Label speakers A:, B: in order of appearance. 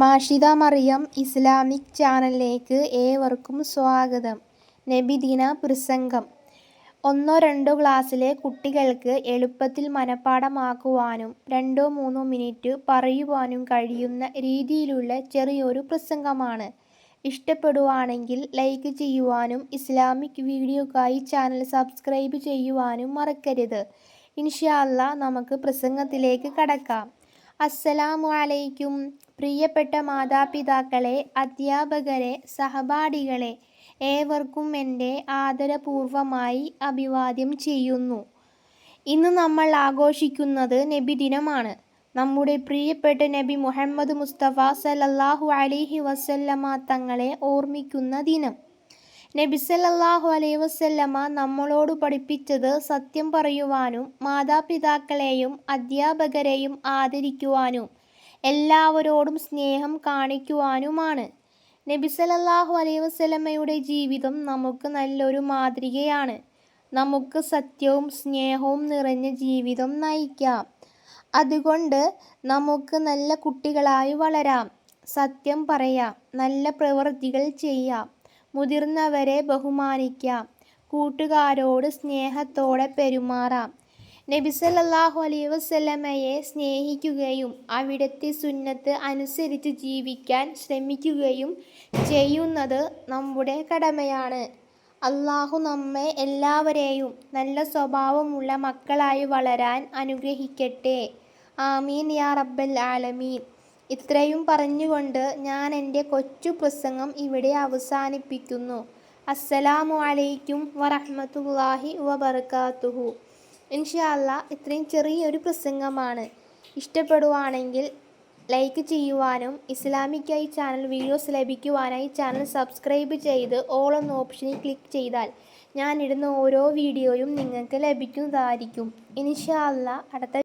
A: മാഷിദ Mariyam Islamic ചാനലിലേക്ക് ഏവർക്കും സ്വാഗതം. നബിദിന പ്രസംഗം. 1-2 ക്ലാസ്സിലെ കുട്ടികൾക്ക് എളുപ്പത്തിൽ മനഃപാഠമാക്കുവാനും 2-3 മിനിറ്റ് പറയുവാനും കഴിയുന്ന രീതിയിലുള്ള ചെറിയൊരു പ്രസംഗമാണ്. ഇഷ്ടപ്പെടുവാണെങ്കിൽ ലൈക്ക് ചെയ്യുവാനും ഇസ്ലാമിക് വീഡിയോക്കായി ചാനൽ സബ്സ്ക്രൈബ് ചെയ്യുവാനും മറക്കരുത്. ഇൻഷാ അല്ലാഹ് നമുക്ക് പ്രസംഗത്തിലേക്ക് കടക്കാം. അസ്സലാമു അലൈക്കും. പ്രിയപ്പെട്ട മാതാപിതാക്കളെ, അധ്യാപകരെ, സഹപാഠികളെ, ഏവർക്കും എൻ്റെ ആദരപൂർവ്വമായി അഭിവാദ്യം ചെയ്യുന്നു. ഇന്ന് നമ്മൾ ആഘോഷിക്കുന്നത് നബിദിനമാണ്. നമ്മുടെ പ്രിയപ്പെട്ട നബി മുഹമ്മദ് മുസ്തഫ സല്ലല്ലാഹു അലൈഹി വസല്ലമ തങ്ങളെ ഓർമ്മിക്കുന്ന ദിനം. നബി സല്ലല്ലാഹു അലൈഹി വസല്ലമ നമ്മളോട് പഠിപ്പിച്ചത് സത്യം പറയുവാനും മാതാപിതാക്കളെയും അധ്യാപകരെയും ആദരിക്കുവാനും എല്ലാവരോടും സ്നേഹം കാണിക്കുവാനുമാണ്. നബി സല്ലല്ലാഹു അലൈഹി വസല്ലമയുടെ ജീവിതം നമുക്ക് നല്ലൊരു മാതൃകയാണ്. നമുക്ക് സത്യവും സ്നേഹവും നിറഞ്ഞ ജീവിതം നയിക്കാം. അതുകൊണ്ട് നമുക്ക് നല്ല കുട്ടികളായി വളരാം. സത്യം പറയാം, നല്ല പ്രവൃത്തികൾ ചെയ്യാം, മുതിർന്നവരെ ബഹുമാനിക്കാം, കൂട്ടുകാരോട് സ്നേഹത്തോടെ പെരുമാറാം. നബി സല്ലല്ലാഹു അലൈഹി വസല്ലമയെ സ്നേഹിക്കുകയും അവിടുത്തെ സുന്നത്ത് അനുസരിച്ച് ജീവിക്കാൻ ശ്രമിക്കുകയും ചെയ്യുന്നത് നമ്മുടെ കടമയാണ്. അല്ലാഹു നമ്മെ എല്ലാവരെയും നല്ല സ്വഭാവമുള്ള മക്കളായി വളരാൻ അനുഗ്രഹിക്കട്ടെ. ആമീൻ യാ റബ്ബൽ ആലമീൻ. ഇത്രയും പറഞ്ഞുകൊണ്ട് ഞാൻ എൻ്റെ കൊച്ചു പ്രസംഗം ഇവിടെ അവസാനിപ്പിക്കുന്നു. അസ്സലാമു അലൈക്കും വറഹ്മത്തുള്ളാഹി വബറകാതുഹു. ഇൻഷാ അല്ലാഹ് ഇത്രയും ചെറിയൊരു പ്രസംഗമാണ്. ഇഷ്ടപ്പെടുവാണെങ്കിൽ ലൈക്ക് ചെയ്യുവാനും ഇസ്ലാമിക്കായി ചാനൽ വീഡിയോസ് ലഭിക്കുവാനായി ചാനൽ സബ്സ്ക്രൈബ് ചെയ്ത് ഓൾ എന്ന ഓപ്ഷനിൽ ക്ലിക്ക് ചെയ്താൽ ഞാനിടുന്ന ഓരോ വീഡിയോയും നിങ്ങൾക്ക് ലഭിക്കുന്നതായിരിക്കും. ഇൻഷാ അല്ലാഹ് അടുത്ത